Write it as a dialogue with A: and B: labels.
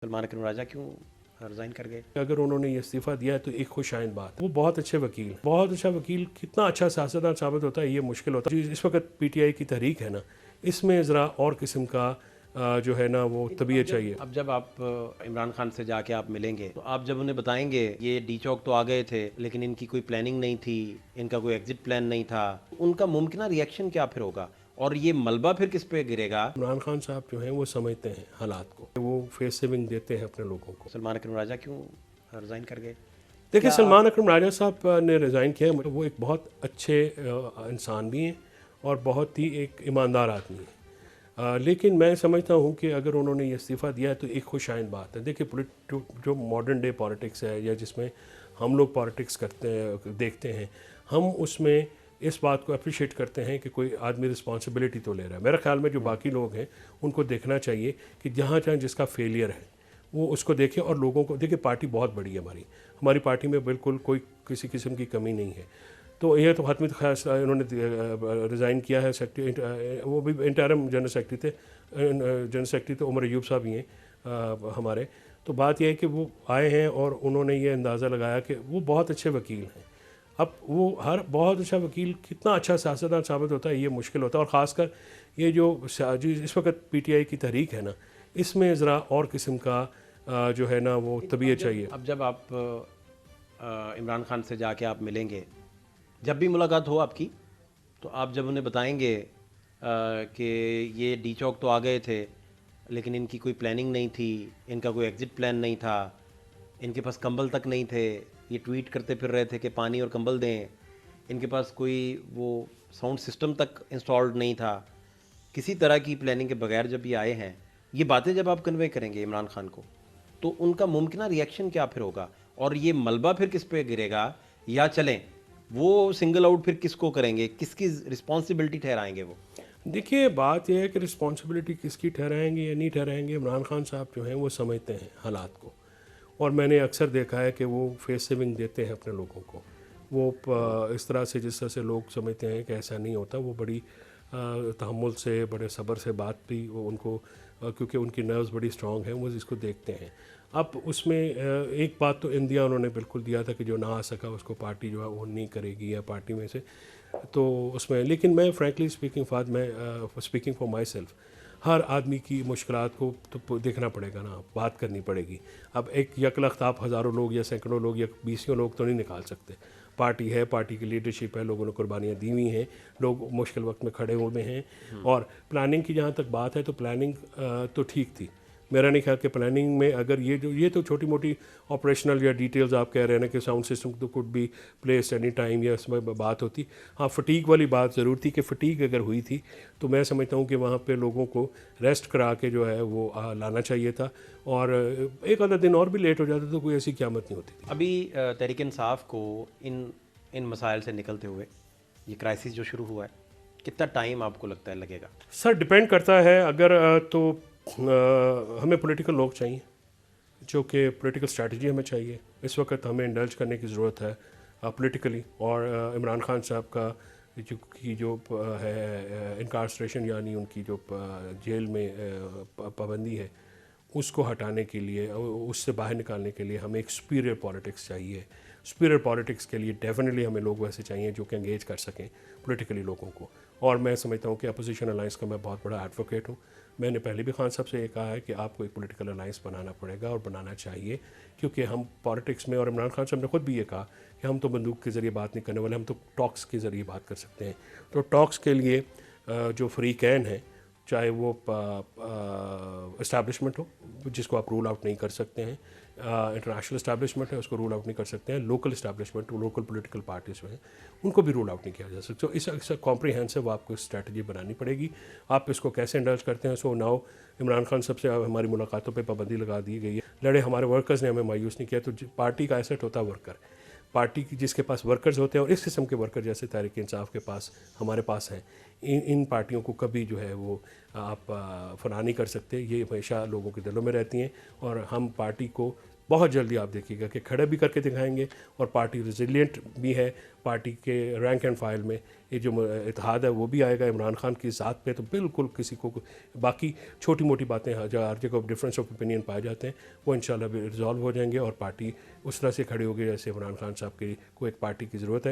A: सलमान अकरम राजा क्यों रिज़ाइन कर गए?
B: अगर उन्होंने ये इस्तीफ़ा दिया है तो एक खुशाइन बात। वो बहुत अच्छे वकील, बहुत अच्छा वकील कितना अच्छा सियासतदान साबित होता है ये मुश्किल होता है। इस वक्त पीटीआई की तहरीक है ना, इसमें ज़रा और किस्म का जो है ना वो तबीयत चाहिए।
A: अब जब आप इमरान खान से जाके आप मिलेंगे तो आप जब उन्हें बताएंगे ये डी चौक तो आ गए थे लेकिन इनकी कोई प्लानिंग नहीं थी, इनका कोई एग्जिट प्लान नहीं था, उनका मुमकिन रिएक्शन क्या फिर होगा और ये मलबा फिर किस पे गिरेगा?
B: इमरान खान साहब जो हैं वो समझते हैं हालात को, वो फेस सेविंग देते हैं अपने लोगों को।
A: सलमान अकरम राजा क्यों रिज़ाइन कर गए?
B: देखिए,
A: क्या
B: सलमान अकरम राजा साहब ने रिज़ाइन किया है। वो एक बहुत अच्छे इंसान भी हैं और बहुत ही एक ईमानदार आदमी हैं। लेकिन मैं समझता हूँ कि अगर उन्होंने ये इस्तीफ़ा दिया है तो एक खुशाइन बात है। देखिए, जो मॉडर्न डे पॉलिटिक्स है या जिसमें हम लोग पॉलिटिक्स करते हैं, देखते हैं, हम उसमें इस बात को अप्रिशिएट करते हैं कि कोई आदमी रिस्पॉन्सिबिलिटी तो ले रहा है। मेरे ख्याल में जो बाकी लोग हैं उनको देखना चाहिए कि जहाँ जहाँ जिसका फेलियर है वो उसको देखें और लोगों को देखिए। पार्टी बहुत बड़ी है हमारी पार्टी में बिल्कुल कोई किसी किस्म की कमी नहीं है। तो ये तो हतमी खास इन्होंने रिज़ाइन किया है सेक्रेटरी, वो भी इंटरम जनरल सेक्रेटरी थे। जनरल सेक्रेटरी तो उमर अयूब साहब ही हैं हमारे। तो बात यह है कि वो आए हैं और उन्होंने ये अंदाज़ा लगाया कि वो बहुत अच्छे वकील हैं। अब वो हर बहुत अच्छा वकील कितना अच्छा सियासतदान साबित होता है ये मुश्किल होता है। और ख़ासकर ये जो इस वक्त पीटीआई की तहरीक है ना, इसमें ज़रा और किस्म का जो है ना वो तबीयत चाहिए।
A: अब जब आप इमरान खान से जाके आप मिलेंगे, जब भी मुलाकात हो आपकी, तो आप जब उन्हें बताएंगे कि ये डी चौक तो आ गए थे लेकिन इनकी कोई प्लानिंग नहीं थी, इनका कोई एग्जिट प्लान नहीं था, इनके पास कंबल तक नहीं थे, ये ट्वीट करते फिर रहे थे कि पानी और कंबल दें, इनके पास कोई वो साउंड सिस्टम तक इंस्टॉल्ड नहीं था, किसी तरह की प्लानिंग के बगैर जब ये आए हैं, ये बातें जब आप कन्वे करेंगे इमरान खान को तो उनका मुमकिन रिएक्शन क्या फिर होगा और ये मलबा फिर किस पे गिरेगा? या चलें वो सिंगल आउट फिर किसको करेंगे, किसकी रिस्पॉन्सिबिलिटी ठहराएंगे वो?
B: देखिए, बात यह है कि रिस्पॉन्सिबिलिटी किसकी ठहराएंगे या नहीं ठहराएंगे, इमरान खान साहब जो हैं वो समझते हैं हालात को। और मैंने अक्सर देखा है कि वो फेस सेविंग देते हैं अपने लोगों को। वो इस तरह से जिस तरह से लोग समझते हैं कि ऐसा नहीं होता, वो बड़ी तहम्मुल से, बड़े सब्र से बात भी वो उनको क्योंकि उनकी नर्व्स बड़ी स्ट्रॉन्ग हैं, वो इसको देखते हैं। अब उसमें एक बात तो इंडिया उन्होंने बिल्कुल दिया था कि जो ना आ सका उसको पार्टी जो है वो नहीं करेगी या पार्टी में से तो उसमें। लेकिन मैं फ्रैंकली स्पीकिंग मैं स्पीकिंग फॉर माई सेल्फ, हर आदमी की मुश्किलात को तो देखना पड़ेगा ना, बात करनी पड़ेगी। अब एक यकलख्त आप हज़ारों लोग या सैकड़ों लोग या बीसियों लोग तो नहीं निकाल सकते। पार्टी है, पार्टी की लीडरशिप है, लोगों ने कुर्बानियाँ दी हुई हैं, लोग मुश्किल वक्त में खड़े हुए हैं। और प्लानिंग की जहाँ तक बात है तो प्लानिंग तो ठीक थी। मेरा नहीं ख्याल कि प्लानिंग में अगर ये तो छोटी मोटी ऑपरेशनल या डिटेल्स आप कह रहे हैं ना कि साउंड सिस्टम तो could be place any time या इसमें बात होती। हाँ, फटीक वाली बात ज़रूर थी कि फटीक अगर हुई थी तो मैं समझता हूँ कि वहाँ पे लोगों को रेस्ट करा के जो है वो लाना चाहिए था। और एक आधा दिन और भी लेट हो जाता तो कोई ऐसी क़यामत नहीं होती थी।
A: अभी तहरीक इंसाफ को इन इन मसाइल से निकलते हुए ये क्राइसिस जो शुरू हुआ है, कितना टाइम आपको लगता है लगेगा?
B: सर, डिपेंड करता है। अगर तो हमें पॉलिटिकल लोग चाहिए, जो कि पॉलिटिकल स्ट्रैटेजी हमें चाहिए। इस वक्त हमें इंडल्ज करने की ज़रूरत है पॉलिटिकली। और इमरान खान साहब का जो है इनकार्सरेशन यानी उनकी जो जेल में पाबंदी है उसको हटाने के लिए, उससे बाहर निकालने के लिए हमें एक सुपीरियर पॉलिटिक्स चाहिए। सुपीरियर पॉलिटिक्स के लिए डेफिनेटली हमें लोग वैसे चाहिए जो कि एंगेज कर सकें पॉलिटिकली लोगों को। और मैं समझता हूँ कि अपोजिशन अलाइंस का मैं बहुत बड़ा एडवोकेट हूँ। मैंने पहले भी खान साहब से ये कहा है कि आपको एक पॉलिटिकल अलाइंस बनाना पड़ेगा और बनाना चाहिए, क्योंकि हम पॉलिटिक्स में, और इमरान खान साहब ने खुद भी ये कहा कि हम तो बंदूक के ज़रिए बात नहीं करने वाले, हम तो टॉक्स के ज़रिए बात कर सकते हैं। तो टॉक्स के लिए जो फ्रीकैन है, चाहे वो इस्टेब्लिशमेंट हो जिसको आप रूल आउट नहीं कर सकते हैं, इंटरनेशनल इस्टेब्लिशमेंट है उसको रूल आउट नहीं कर सकते हैं, local establishment, local political parties में उनको भी रूल आउट नहीं किया जा सकता। तो इस कॉम्प्रिहेंसिव आपको स्ट्रैटेजी बनानी पड़ेगी। आप इसको कैसे इंडल्ज करते हैं। सो नाउ इमरान खान सबसे हमारी मुलाकातों पर पाबंदी लगा दी गई है। लड़े हमारे वर्कर्स ने हमें मायूस नहीं किया। तो पार्टी का एसेट होता है वर्कर। पार्टी की जिसके पास वर्कर्स होते हैं, और इस किस्म के वर्कर जैसे तहरीक इंसाफ के पास, हमारे पास हैं, इन पार्टियों को कभी जो है वो आप फना नहीं कर सकते। ये हमेशा लोगों के दिलों में रहती हैं और हम पार्टी को बहुत जल्दी आप देखिएगा कि खड़े भी करके दिखाएंगे और पार्टी रिजिलियंट भी है। पार्टी के रैंक एंड फाइल में ये जो इत्तेहाद है वो भी आएगा। इमरान खान की ज़ात पे तो बिल्कुल किसी को, बाकी छोटी मोटी बातें जो हर जगह डिफरेंस ऑफ ओपिनियन पाए जाते हैं वो इंशाल्लाह रिजॉल्व हो जाएंगे और पार्टी उस तरह से खड़ी होगी जैसे इमरान खान साहब की को एक पार्टी की ज़रूरत है।